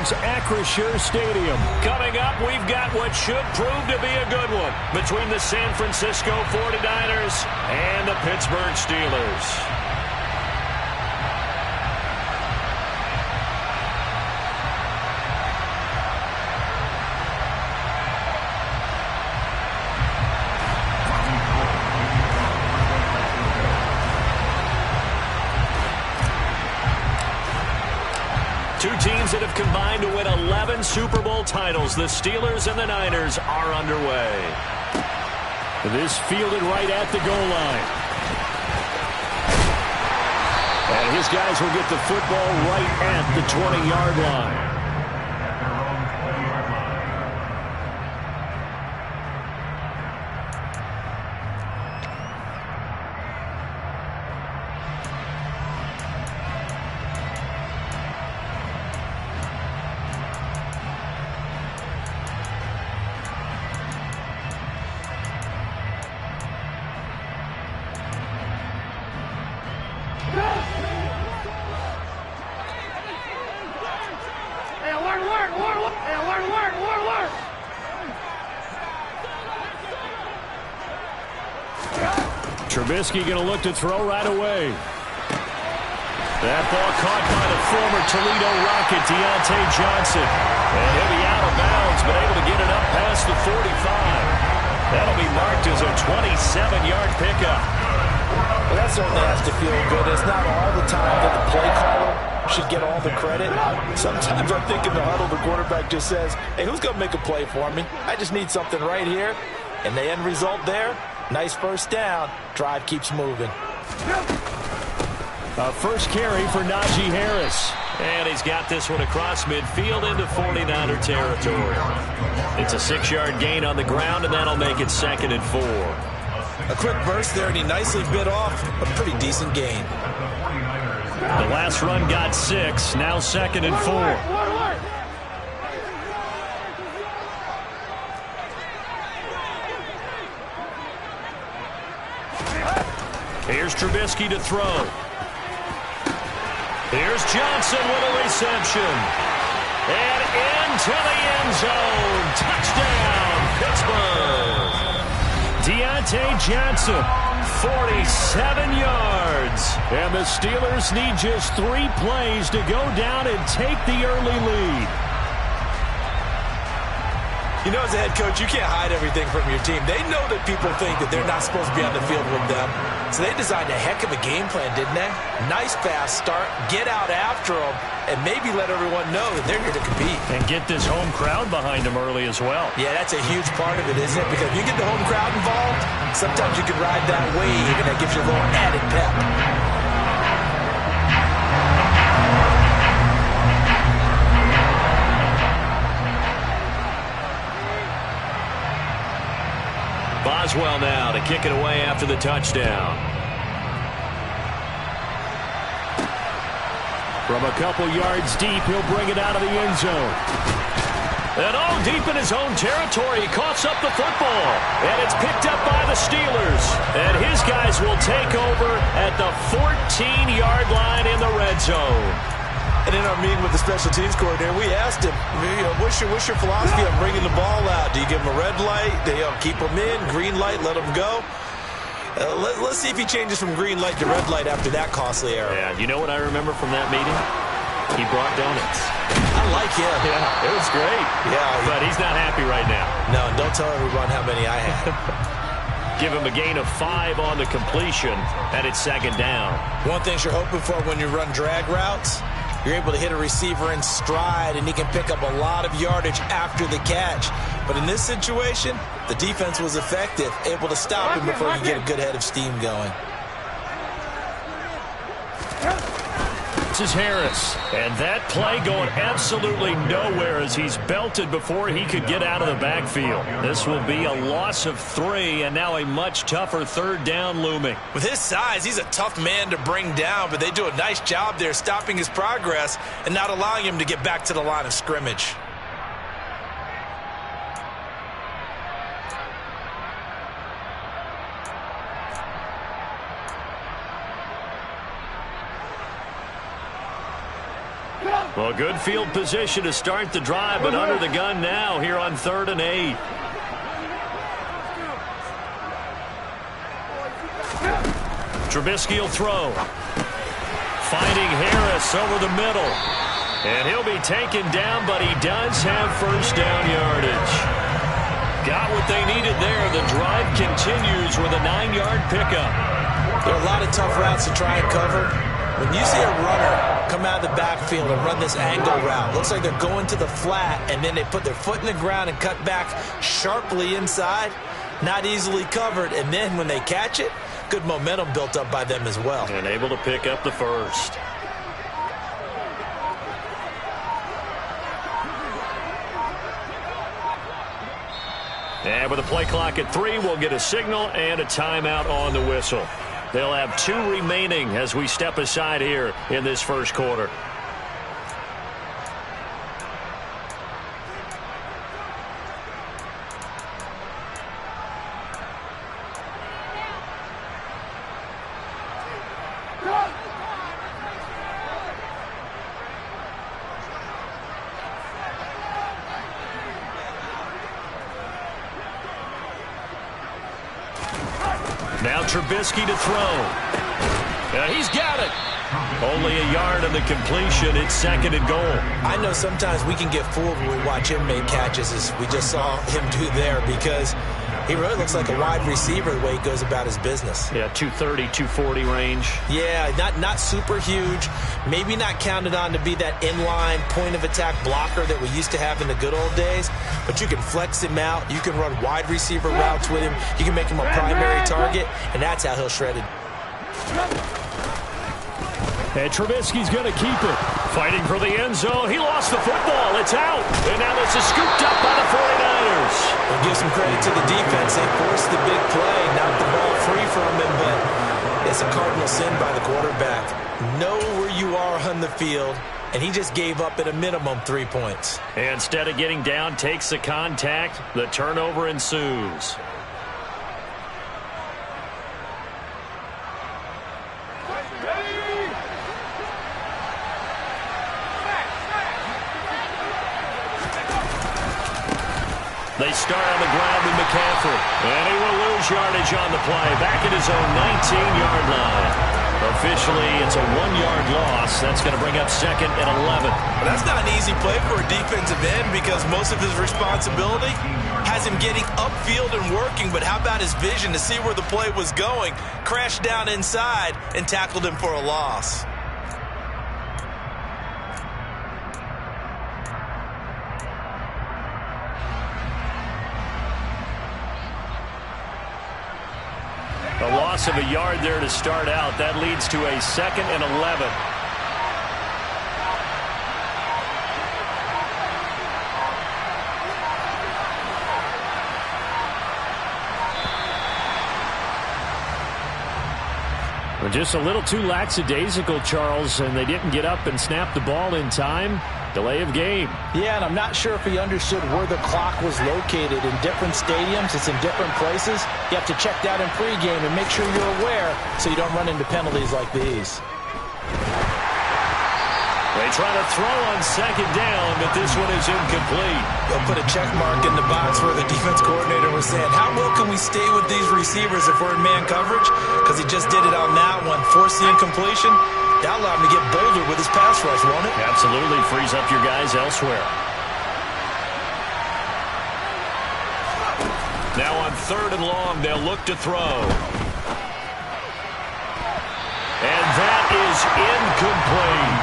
Pittsburgh's Acrisure Stadium. Coming up, we've got what should prove to be a good one between the San Francisco 49ers and the Pittsburgh Steelers. Two teams that have combined to win 11 Super Bowl titles. The Steelers and the Niners are underway. This fielded right at the goal line. And his guys will get the football right at the 20-yard line. Trubisky going to look to throw right away. That ball caught by the former Toledo Rocket, Deontay Johnson. And he'll be out of bounds, but able to get it up past the 45. That'll be marked as a 27-yard pickup. Well, that certainly has to feel good. It's not all the time that the play caller should get all the credit. Sometimes I think in the huddle, the quarterback just says, hey, who's going to make a play for me? I just need something right here. And the end result there, nice first down. Drive keeps moving. A first carry for Najee Harris. And he's got this one across midfield into 49er territory. It's a 6-yard gain on the ground, and that'll make it 2nd and 4. A quick burst there, and he nicely bit off a pretty decent gain. The last run got 6, now 2nd and 4. Here's Trubisky to throw. Here's Johnson with a reception. And into the end zone. Touchdown, Pittsburgh. Deontay Johnson, 47 yards. And the Steelers need just 3 plays to go down and take the early lead. You know, as a head coach, you can't hide everything from your team. They know that people think that they're not supposed to be on the field with them. So they designed a heck of a game plan, didn't they? Nice fast start, get out after them, and maybe let everyone know that they're here to compete. And get this home crowd behind them early as well. Yeah, that's a huge part of it, isn't it? Because if you get the home crowd involved, sometimes you can ride that wave, and that gives you a little added pep. Boswell now to kick it away after the touchdown. From a couple yards deep, he'll bring it out of the end zone. And all deep in his own territory, he coughs up the football. And it's picked up by the Steelers. And his guys will take over at the 14-yard line in the red zone. And in our meeting with the special teams coordinator, we asked him, what's your philosophy on bringing the ball out? Do you give him a red light? Do you keep him in? Green light, let him go? Let's see if he changes from green light to red light after that costly error. Yeah, you know what I remember from that meeting? He brought donuts. I like him. Yeah, it was great. Yeah. But he's not happy right now. No, don't tell everyone how many I had. Give him a gain of 5 on the completion, and it's 2nd down. One thing you're hoping for when you run drag routes, you're able to hit a receiver in stride, and he can pick up a lot of yardage after the catch. But in this situation, the defense was effective, able to stop him before you get a good head of steam going. This is Harris. And that play going absolutely nowhere as he's belted before he could get out of the backfield. This will be a loss of 3, and now a much tougher 3rd down looming. With his size, he's a tough man to bring down, but they do a nice job there stopping his progress and not allowing him to get back to the line of scrimmage. Well, good field position to start the drive, but under the gun now here on 3rd and 8. Trubisky will throw. Finding Harris over the middle. And he'll be taken down, but he does have first down yardage. Got what they needed there. The drive continues with a 9-yard pickup. There are a lot of tough routes to try and cover. When you see a runner come out of the backfield and run this angle route, looks like they're going to the flat, and then they put their foot in the ground and cut back sharply inside, not easily covered, and then when they catch it, good momentum built up by them as well. And able to pick up the first. And with the play clock at 3, we'll get a signal and a timeout on the whistle. They'll have 2 remaining as we step aside here in this first quarter. Now Trubisky to throw. And he's got it. Only a yard on the completion. It's 2nd and goal. I know sometimes we can get fooled when we watch him make catches, as we just saw him do there, because he really looks like a wide receiver the way he goes about his business. Yeah, 230, 240 range. Yeah, not super huge. Maybe not counted on to be that inline point-of-attack blocker that we used to have in the good old days, but you can flex him out. You can run wide receiver routes with him. You can make him a primary target, and that's how he'll shred it. And Trubisky's going to keep it. Fighting for the end zone. He lost the football. It's out. And now this is scooped up by the 49ers. We'll give some credit to the defense. They forced the big play, knocked the ball free from him, but it's a cardinal sin by the quarterback. Know where you are on the field, and he just gave up at a minimum 3 points. And instead of getting down, takes the contact. The turnover ensues. They start on the ground with McCaffrey. And he will lose yardage on the play. Back at his own 19-yard line. Officially, it's a 1-yard loss. That's going to bring up 2nd and 11. Well, that's not an easy play for a defensive end, because most of his responsibility has him getting upfield and working. But how about his vision to see where the play was going? Crashed down inside and tackled him for a loss. A loss of a yard there to start out. That leads to a 2nd and 11. Well, just a little too lackadaisical, Charles, and they didn't get up and snap the ball in time. Delay of game. Yeah, and I'm not sure if he understood where the clock was located. In different stadiums, it's in different places. You have to check that in pregame and make sure you're aware so you don't run into penalties like these. They try to throw on 2nd down, but this one is incomplete. They'll put a check mark in the box where the defense coordinator was saying, how well can we stay with these receivers if we're in man coverage? Because he just did it on that one, forced the incompletion. That allowed him to get bolder with his pass rush, won't it? Absolutely. Frees up your guys elsewhere. Now on 3rd and long, they'll look to throw. And that is incomplete.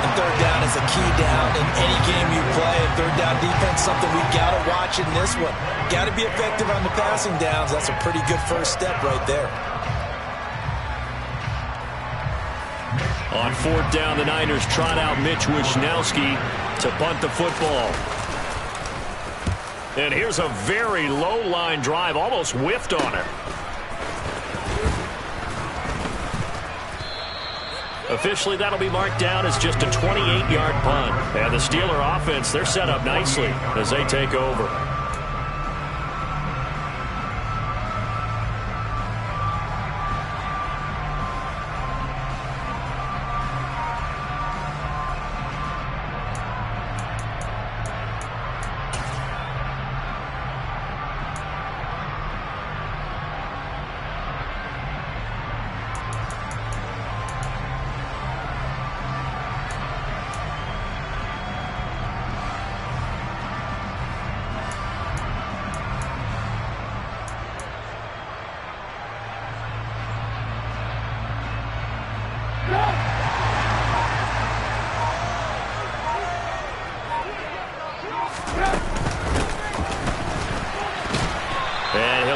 And 3rd down is a key down in any game you play. And 3rd down defense, something we've got to watch in this one. Got to be effective on the passing downs. That's a pretty good first step right there. On 4th down, the Niners trot out Mitch Wishnowsky to punt the football. And here's a very low-line drive, almost whiffed on it. Officially, that'll be marked down as just a 28-yard punt. And the Steeler offense, they're set up nicely as they take over.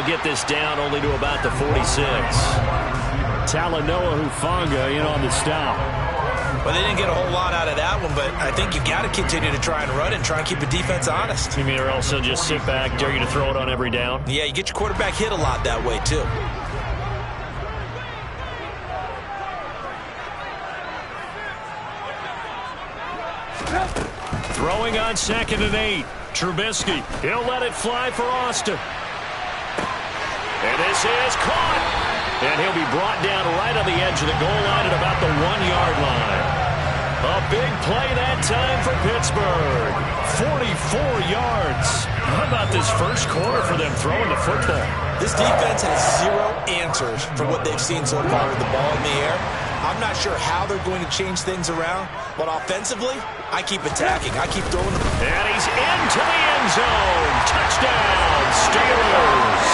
get this down only to about the 46. Talanoa Hufanga in on the stop. Well, they didn't get a whole lot out of that one, but I think you got to continue to try and run it and try and keep the defense honest. You mean, or else they'll just sit back, dare you to throw it on every down? Yeah, you get your quarterback hit a lot that way, too. Throwing on 2nd and 8. Trubisky. He'll let it fly for Austin. And this is caught. And he'll be brought down right on the edge of the goal line at about the 1-yard line. A big play that time for Pittsburgh. 44 yards. How about this first quarter for them throwing the football? This defense has zero answers for what they've seen so far with the ball in the air. I'm not sure how they're going to change things around, but offensively, I keep attacking. I keep throwing the ball. And he's into the end zone. Touchdown, Steelers.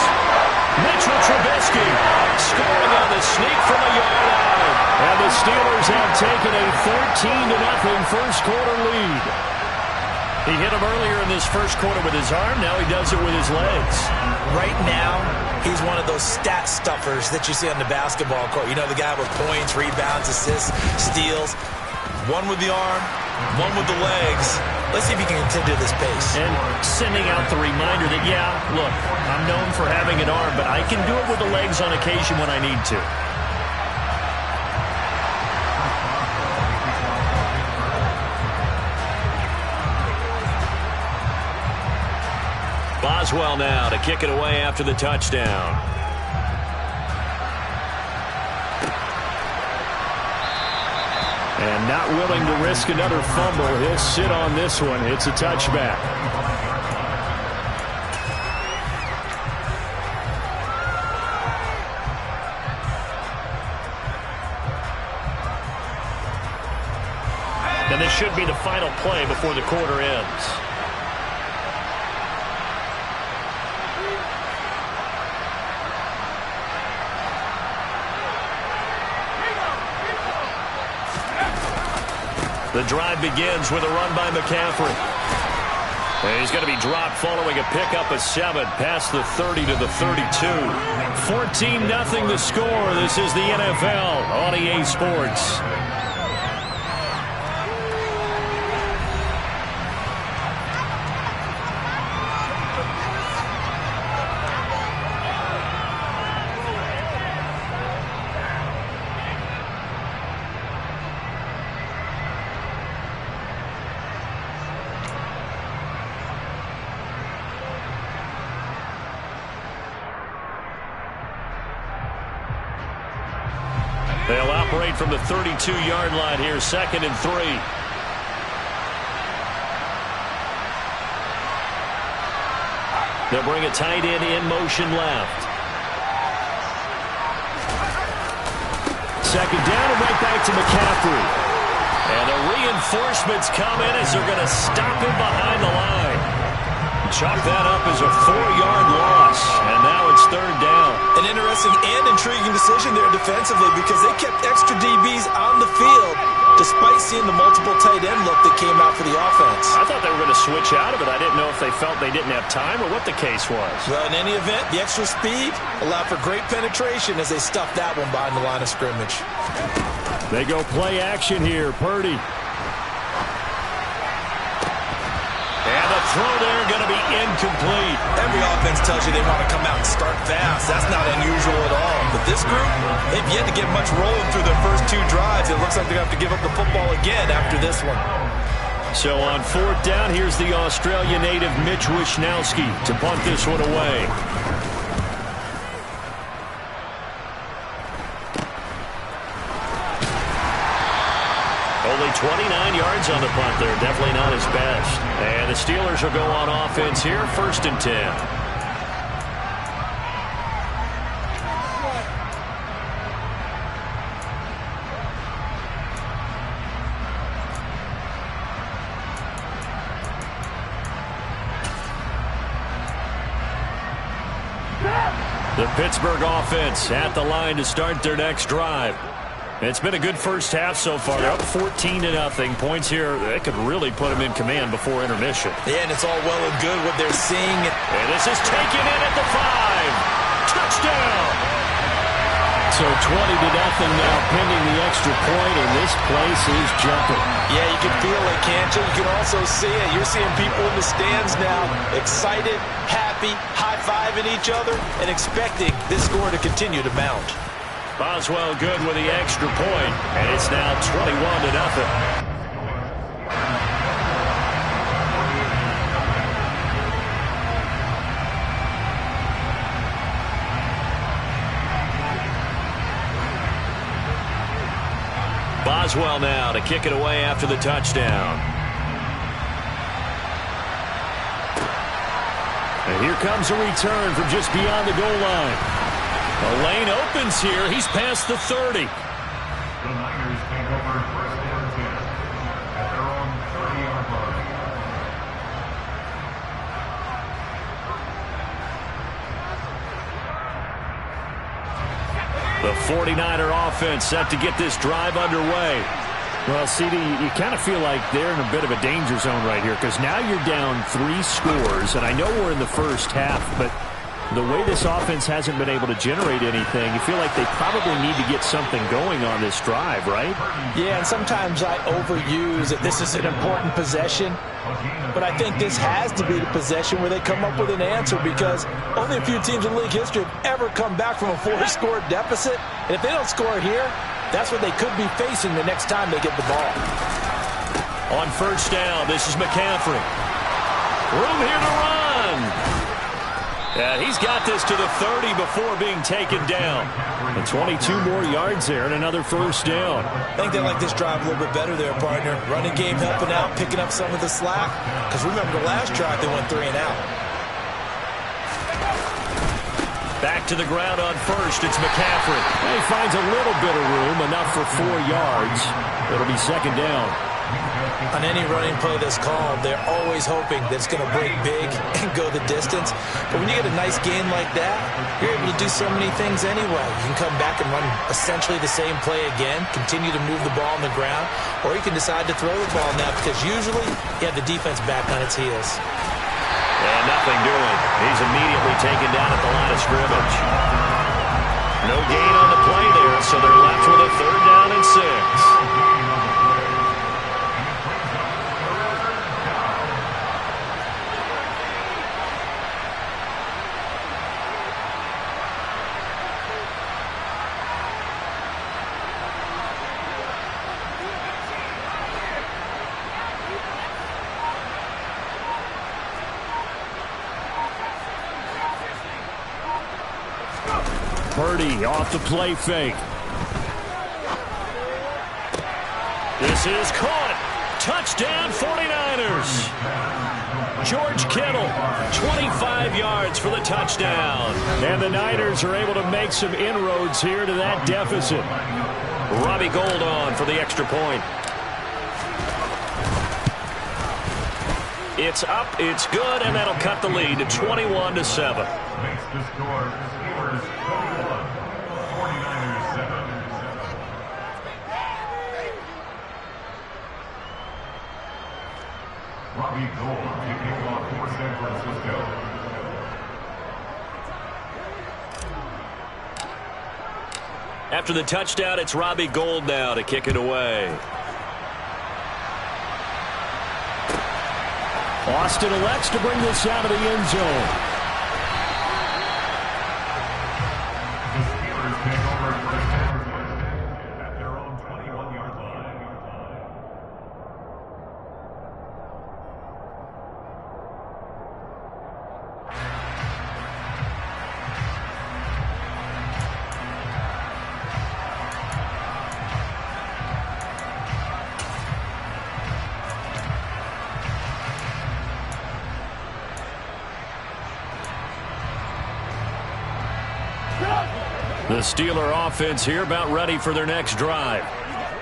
Mitchell Trubisky scoring on the sneak from a yard out. And the Steelers have taken a 14-0 first quarter lead. He hit him earlier in this first quarter with his arm. Now he does it with his legs. Right now, he's one of those stat stuffers that you see on the basketball court. You know, the guy with points, rebounds, assists, steals. One with the arm, one with the legs. Let's see if he can continue this pace. And sending out the reminder that, yeah, look, I'm known for having an arm, but I can do it with the legs on occasion when I need to. Boswell now to kick it away after the touchdown. And not willing to risk another fumble. He'll sit on this one. It's a touchback. And this should be the final play before the quarter ends. The drive begins with a run by McCaffrey. And he's going to be dropped following a pickup of 7 past the 30 to the 32. 14-0 the score. This is the NFL on EA Sports. They'll operate from the 32-yard line here, 2nd and 3. They'll bring a tight end in motion left. 2nd down and right back to McCaffrey. And the reinforcements come in as they're going to stop him behind the line. Chalk that up as a 4-yard loss, and now it's 3rd down. An interesting and intriguing decision there defensively because they kept extra DBs on the field despite seeing the multiple tight end look that came out for the offense. I thought they were going to switch out of it. I didn't know if they felt they didn't have time or what the case was. Well, in any event, the extra speed allowed for great penetration as they stuffed that one behind the line of scrimmage. They go play action here. Purdy. And the throw there going to be incomplete. Every offense tells you they want to come out and start fast. That's not unusual at all. But this group, they've yet to get much rolling through their first 2 drives. It looks like they're going to have to give up the football again after this one. So on 4th down, here's the Australia native Mitch Wishnowsky to punt this one away. Only 29 yards on the punt there. Definitely not his best. And the Steelers will go on offense here, 1st and 10. The Pittsburgh offense at the line to start their next drive. It's been a good first half so far. They're up 14-0. Points here, that could really put them in command before intermission. Yeah, and it's all well and good what they're seeing. And this is taken in at the 5. Touchdown! So 20-0 now, pending the extra point, and this place is jumping. Yeah, you can feel it, can't you? You can also see it. You're seeing people in the stands now, excited, happy, high-fiving each other, and expecting this score to continue to mount. Boswell good with the extra point, and it's now 21-0. Boswell now to kick it away after the touchdown. And here comes a return from just beyond the goal line. The lane opens here. He's past the 30. The Niners take over first and 10 at their own 30-yard line. The 49er offense set to get this drive underway. Well, CD, you kind of feel like they're in a bit of a danger zone right here because now you're down 3 scores, and I know we're in the first half, but the way this offense hasn't been able to generate anything, you feel like they probably need to get something going on this drive, right? Yeah, and sometimes I overuse that this is an important possession, but I think this has to be the possession where they come up with an answer because only a few teams in league history have ever come back from a 4-score deficit, and if they don't score here, that's what they could be facing the next time they get the ball. On first down, this is McCaffrey. Room here to run. And he's got this to the 30 before being taken down. And 22 more yards there and another first down. I think they like this drive a little bit better there, partner. Running game helping out, picking up some of the slack. Because remember the last drive, they went 3 and out. Back to the ground on first, it's McCaffrey. And he finds a little bit of room, enough for 4 yards. It'll be second down. On any running play that's called, they're always hoping that it's going to break big and go the distance. But when you get a nice gain like that, you're able to do so many things anyway. You can come back and run essentially the same play again, continue to move the ball on the ground, or you can decide to throw the ball now because usually you have the defense back on its heels. And nothing doing. He's immediately taken down at the line of scrimmage. No gain on the play there, so they're left with a 3rd down and 6. Purdy off the play fake. This is caught. Touchdown 49ers. George Kittle, 25 yards for the touchdown. And the Niners are able to make some inroads here to that deficit. Robbie Gould on for the extra point. It's up, it's good, and that'll cut the lead to 21-7. Makes the score Steelers 21, 49ers 7. Robbie Gould kicking off for San Francisco. After the touchdown, it's Robbie Gould now to kick it away. Austin elects to bring this out of the end zone. The Steelers take over first and 10 at their own 21-yard line. The Steeler offense here about ready for their next drive.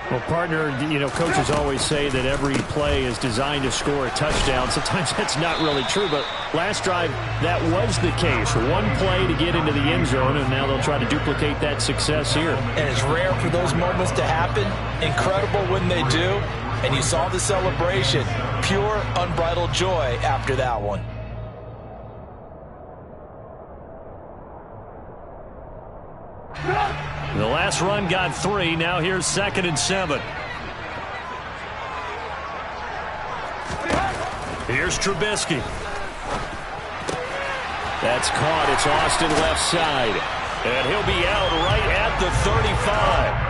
Well, partner, you know, coaches always say that every play is designed to score a touchdown. Sometimes that's not really true, but last drive, that was the case. One play to get into the end zone, and now they'll try to duplicate that success here. And it's rare for those moments to happen. Incredible when they do. And you saw the celebration. Pure, unbridled joy after that one. The last run got 3. Now here's 2nd and 7. Here's Trubisky. That's caught. It's Austin left side. And he'll be out right at the 35.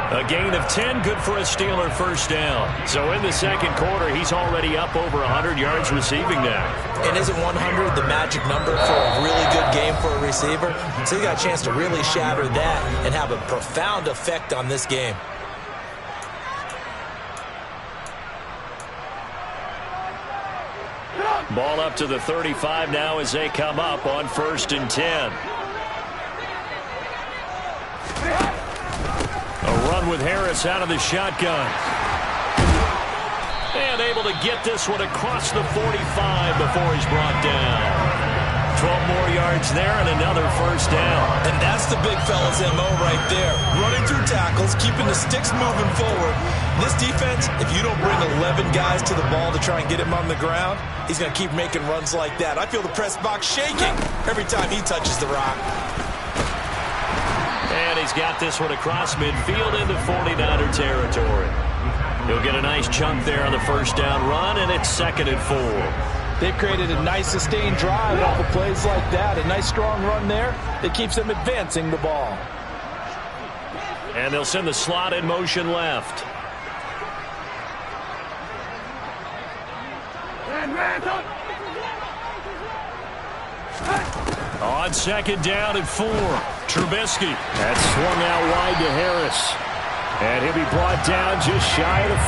A gain of 10, good for a Steeler first down. So in the second quarter, he's already up over 100 yards receiving now. And isn't 100 the magic number for a really good game for a receiver? So you got a chance to really shatter that and have a profound effect on this game. Ball up to the 35 now as they come up on 1st and 10. A run with Harris out of the shotgun. And able to get this one across the 45 before he's brought down. 12 more yards there and another first down. And that's the big fella's MO right there. Running through tackles, keeping the sticks moving forward. This defense, if you don't bring 11 guys to the ball to try and get him on the ground, he's going to keep making runs like that. I feel the press box shaking every time he touches the rock. And he's got this one across midfield into 49er territory. He'll get a nice chunk there on the first down run, and it's 2nd and 4. They've created a nice sustained drive off of plays like that. A nice strong run there that keeps them advancing the ball. And they'll send the slot in motion left. On 2nd down and 4. Trubisky. That's swung out wide to Harris. And he'll be brought down just shy of the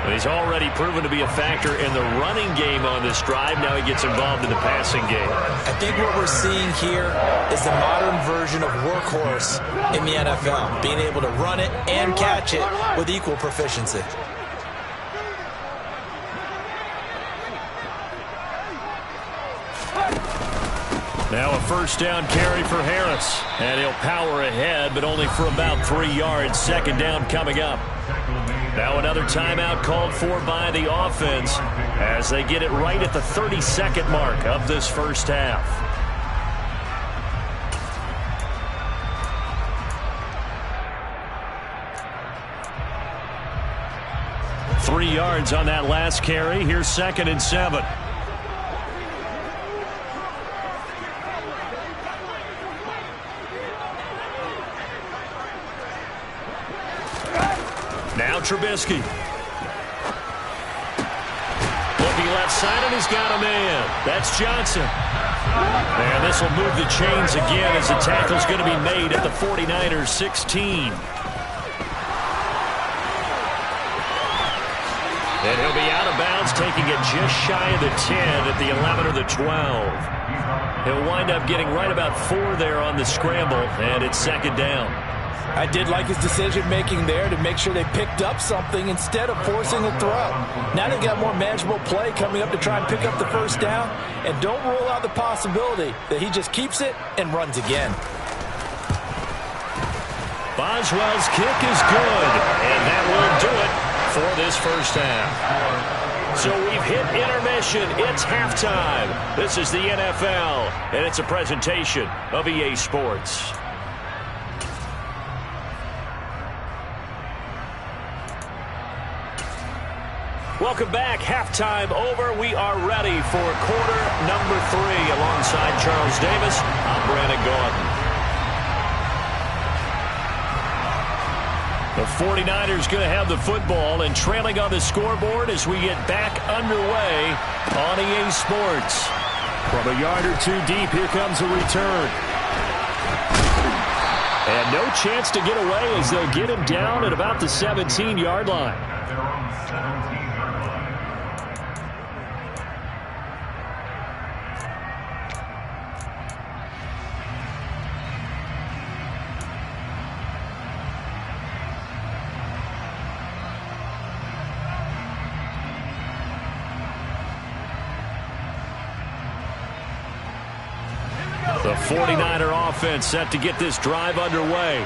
40. He's already proven to be a factor in the running game on this drive. Now he gets involved in the passing game. I think what we're seeing here is the modern version of workhorse in the NFL, being able to run it and catch it with equal proficiency. Now a first down carry for Harris. And he'll power ahead, but only for about 3 yards. 2nd down coming up. Now another timeout called for by the offense as they get it right at the 32nd mark of this first half. Three yards on that last carry. Here's 2nd and 7. Now Trubisky. Looking left side, and he's got a man. That's Johnson. And this will move the chains again as the tackle's going to be made at the 49ers 16. And he'll be out of bounds, taking it just shy of the 10 at the 11 or the 12. He'll wind up getting right about 4 there on the scramble, and it's 2nd down. I did like his decision-making there to make sure they picked up something instead of forcing a throw. Now they've got more manageable play coming up to try and pick up the first down. And don't rule out the possibility that he just keeps it and runs again. Boswell's kick is good, and that will do it for this first half. So we've hit intermission. It's halftime. This is the NFL, and it's a presentation of EA Sports. Welcome back. Halftime over. We are ready for quarter number 3. Alongside Charles Davis, I'm Brandon Gaudin. The 49ers going to have the football and trailing on the scoreboard as we get back underway on EA Sports. From a yard or 2 deep, here comes a return. And no chance to get away as they'll get him down at about the 17-yard line. The 49er offense set to get this drive underway.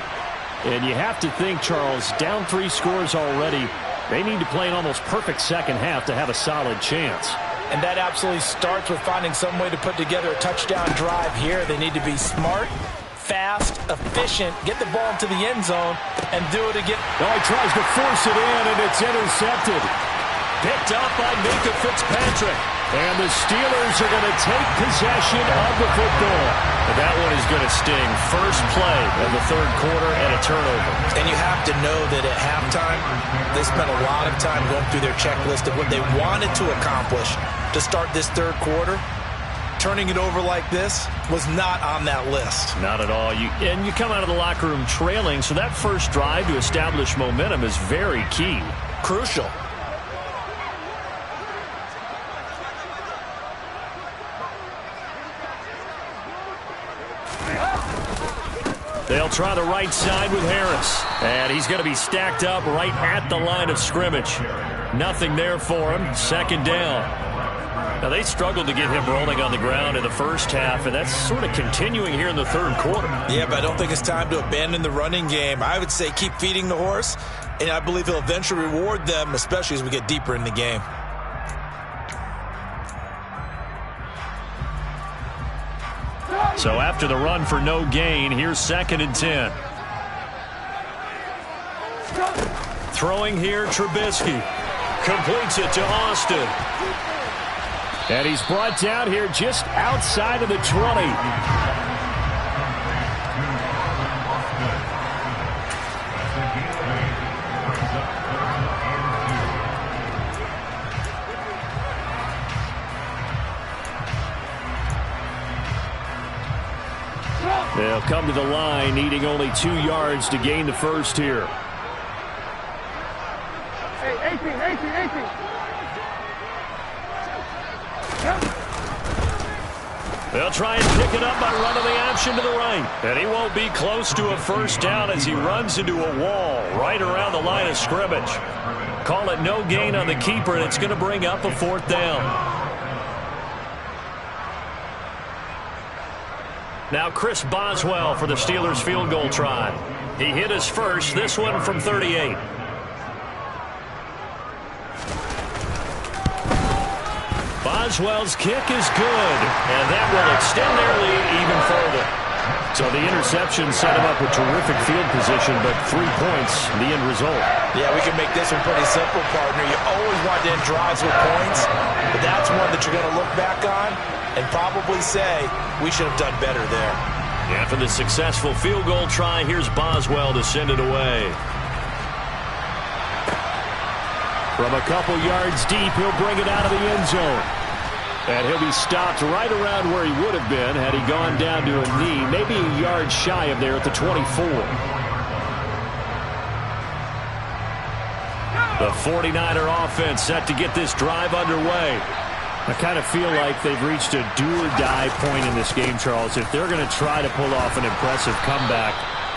And you have to think, Charles, down 3 scores already. They need to play an almost perfect second half to have a solid chance. And that absolutely starts with finding some way to put together a touchdown drive here. They need to be smart, fast, efficient, get the ball into the end zone, and do it again. Oh, he tries to force it in, and it's intercepted. Picked up by Minka Fitzpatrick. And the Steelers are going to take possession of the football. But that one is going to sting. First play of the third quarter and a turnover. And you have to know that at halftime, they spent a lot of time going through their checklist of what they wanted to accomplish to start this third quarter. Turning it over like this was not on that list. Not at all. And you come out of the locker room trailing, so that first drive to establish momentum is very key. Crucial. They'll try the right side with Harris. And he's going to be stacked up right at the line of scrimmage. Nothing there for him. Second down. Now, they struggled to get him rolling on the ground in the first half, and that's sort of continuing here in the third quarter. Yeah, but I don't think it's time to abandon the running game. I would say keep feeding the horse, and I believe he'll eventually reward them, especially as we get deeper in the game. So after the run for no gain, here's 2nd and 10. Throwing here, Trubisky. Completes it to Austin. And he's brought down here just outside of the 20. They'll come to the line, needing only 2 yards to gain the first here. Hey, 18. They'll try and pick it up by running the option to the right. And he won't be close to a first down as he runs into a wall right around the line of scrimmage. Call it no gain on the keeper, and it's going to bring up a 4th down. Now Chris Boswell for the Steelers field goal try. He hit his first, this one from 38. Boswell's kick is good, and that will extend their lead even further. So the interception set him up with terrific field position, but 3 points, the end result. Yeah, we can make this one pretty simple, partner. You always want to end drives with points, but that's one that you're going to look back on and probably say, we should have done better there. After the successful field goal try, here's Boswell to send it away. From a couple yards deep, he'll bring it out of the end zone. And he'll be stopped right around where he would have been had he gone down to a knee, maybe a yard shy of there at the 24. The 49er offense set to get this drive underway. I kind of feel like they've reached a do-or-die point in this game, Charles. If they're going to try to pull off an impressive comeback,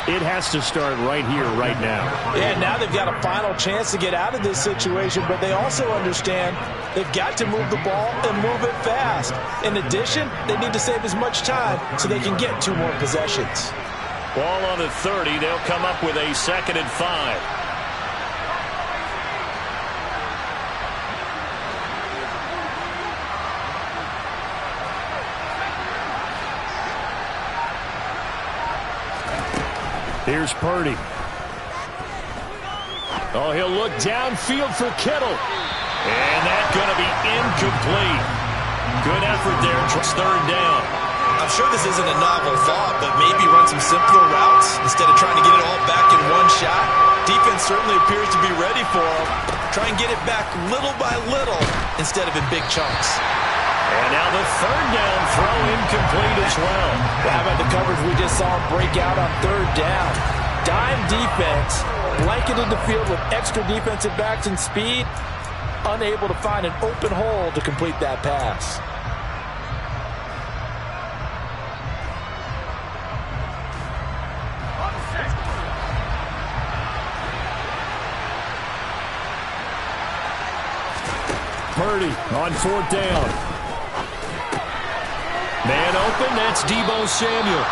it has to start right here, right now. Yeah, now they've got a final chance to get out of this situation, but they also understand they've got to move the ball and move it fast. In addition, they need to save as much time so they can get 2 more possessions. Ball on the 30. They'll come up with a 2nd and 5. Here's Purdy. Oh, he'll look downfield for Kittle. And that's going to be incomplete. Good effort there. It's 3rd down. I'm sure this isn't a novel thought, but maybe run some simpler routes instead of trying to get it all back in one shot. Defense certainly appears to be ready for him. Try and get it back little by little instead of in big chunks. And now the 3rd down throw incomplete as well. How about the coverage we just saw him break out on 3rd down? Dime defense, blanketed the field with extra defensive backs and speed, unable to find an open hole to complete that pass. Purdy on 4th down. Man open, that's Deebo Samuel.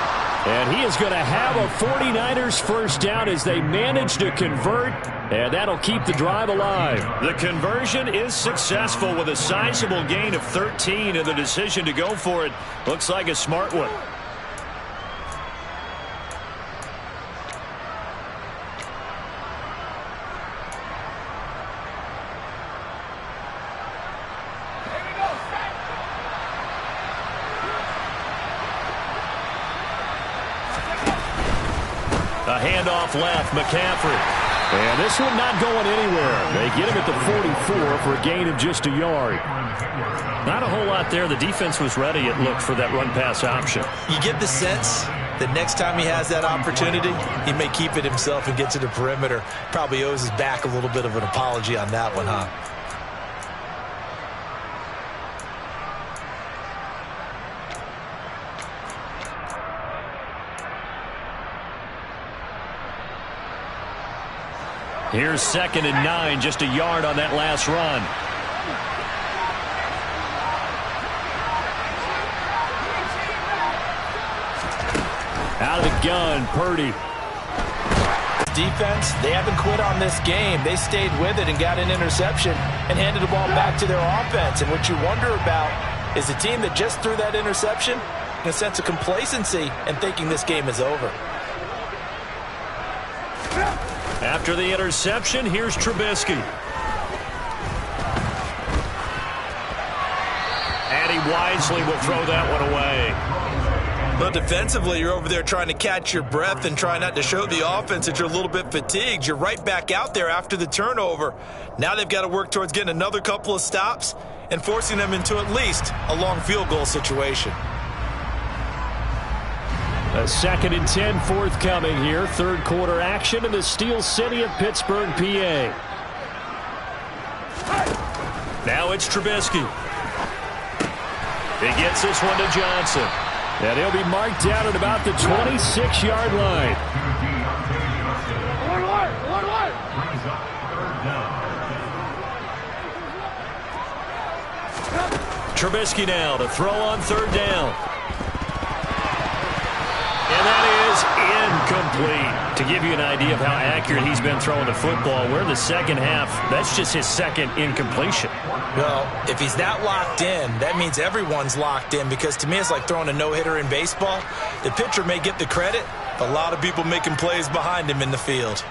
And he is going to have a 49ers first down as they manage to convert, and that'll keep the drive alive. The conversion is successful with a sizable gain of 13, and the decision to go for it looks like a smart one. A handoff left, McCaffrey. And this one not going anywhere. They get him at the 44 for a gain of just a yard. Not a whole lot there. The defense was ready, it looked, for that run-pass option. You get the sense that next time he has that opportunity, he may keep it himself and get to the perimeter. Probably owes his back a little bit of an apology on that one, huh? Here's 2nd and 9, just a yard on that last run. Out of the gun, Purdy. Defense, they haven't quit on this game. They stayed with it and got an interception and handed the ball back to their offense. And what you wonder about is a team that just threw that interception in a sense of complacency and thinking this game is over. After the interception, here's Trubisky. And he wisely will throw that one away. But defensively, you're over there trying to catch your breath and try not to show the offense that you're a little bit fatigued. You're right back out there after the turnover. Now they've got to work towards getting another couple of stops and forcing them into at least a long field goal situation. A 2nd and 10 forthcoming here. Third quarter action in the Steel City of Pittsburgh, PA. Now it's Trubisky. He gets this one to Johnson. And he'll be marked down at about the 26-yard line. Trubisky now to throw on 3rd down. And that is incomplete. To give you an idea of how accurate he's been throwing the football, we're in the second half. That's just his 2nd incompletion. Well, if he's that locked in, that means everyone's locked in, because to me it's like throwing a no-hitter in baseball. The pitcher may get the credit, but a lot of people making plays behind him in the field.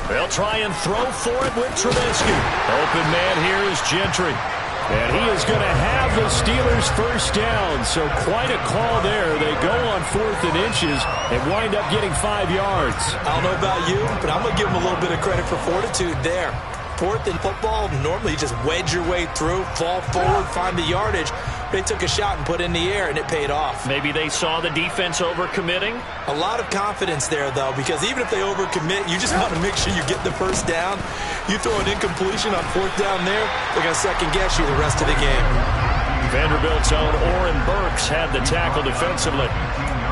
They'll try and throw for it with Trubisky. Open man here is Gentry. And he is going to have the Steelers' first down. So quite a call there. They go on 4th and inches and wind up getting 5 yards. I don't know about you, but I'm going to give him a little bit of credit for fortitude there. 4th in football, normally you just wedge your way through, fall forward, find the yardage. They took a shot and put it in the air, and it paid off. Maybe they saw the defense overcommitting. A lot of confidence there, though, because even if they overcommit, you just want to make sure you get the first down. You throw an incompletion on 4th down there, they're going to second-guess you the rest of the game. Vanderbilt's own Oren Burks had the tackle defensively.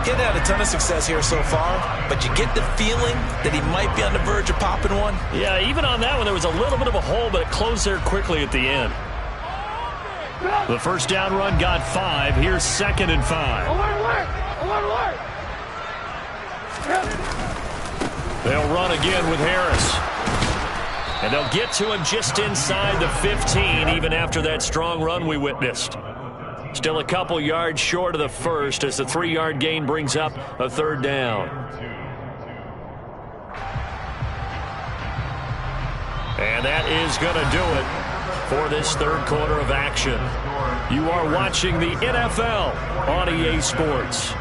He hadn't had a ton of success here so far, but you get the feeling that he might be on the verge of popping one. Yeah, even on that one, there was a little bit of a hole, but it closed there quickly at the end. The first down run got 5. Here's 2nd and 5. They'll run again with Harris. And they'll get to him just inside the 15, even after that strong run we witnessed. Still a couple yards short of the first as the 3-yard gain brings up a 3rd down. And that is going to do it for this 3rd quarter of action. You are watching the NFL on EA Sports.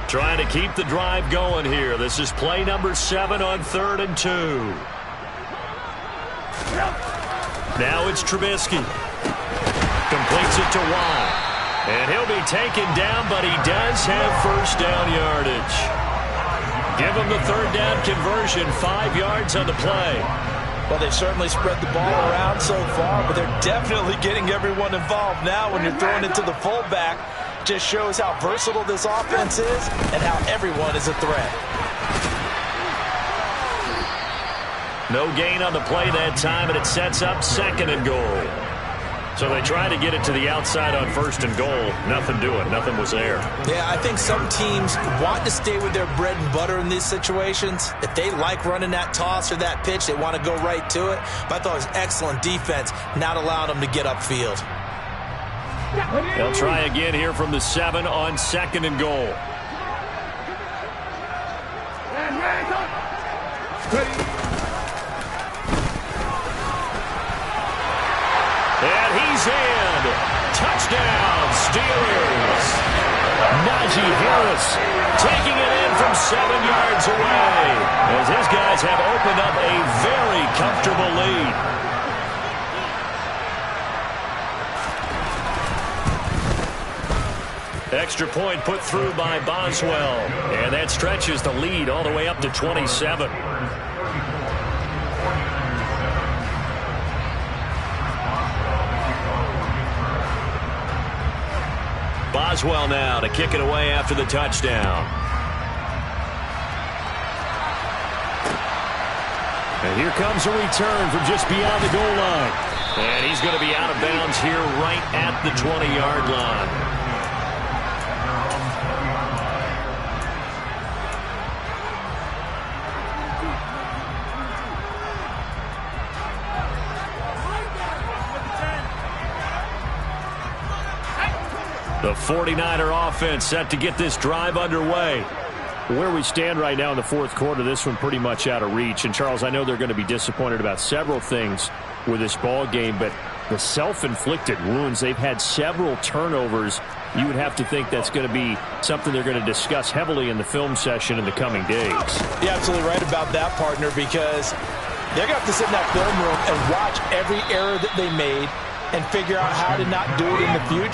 Trying to keep the drive going here. This is play number 7 on 3rd and 2. Now it's Trubisky. Completes it to Watt. And he'll be taken down, but he does have first down yardage. Give him the 3rd down conversion, 5 yards on the play. Well, they've certainly spread the ball around so far, but they're definitely getting everyone involved now when you're throwing it to the fullback. Just shows how versatile this offense is and how everyone is a threat. No gain on the play that time, and it sets up 2nd and goal. So they try to get it to the outside on 1st and goal. Nothing doing. Nothing was there. Yeah, I think some teams want to stay with their bread and butter in these situations. If they like running that toss or that pitch, they want to go right to it. But I thought it was excellent defense, not allowing them to get upfield. They'll try again here from the 7 on 2nd and goal. And he's in. Touchdown, Steelers. Najee Harris taking it in from 7 yards away as his guys have opened up a very comfortable lead. Extra point put through by Boswell. And that stretches the lead all the way up to 27. Boswell now to kick it away after the touchdown. And here comes a return from just beyond the goal line. And he's going to be out of bounds here right at the 20-yard line. The 49er offense set to get this drive underway. Where we stand right now in the 4th quarter, this one pretty much out of reach. And, Charles, I know they're going to be disappointed about several things with this ball game, but the self-inflicted wounds, they've had several turnovers. You would have to think that's going to be something they're going to discuss heavily in the film session in the coming days. You're absolutely right about that, partner, because they're going to have to sit in that film room and watch every error that they made and figure out how to not do it in the future.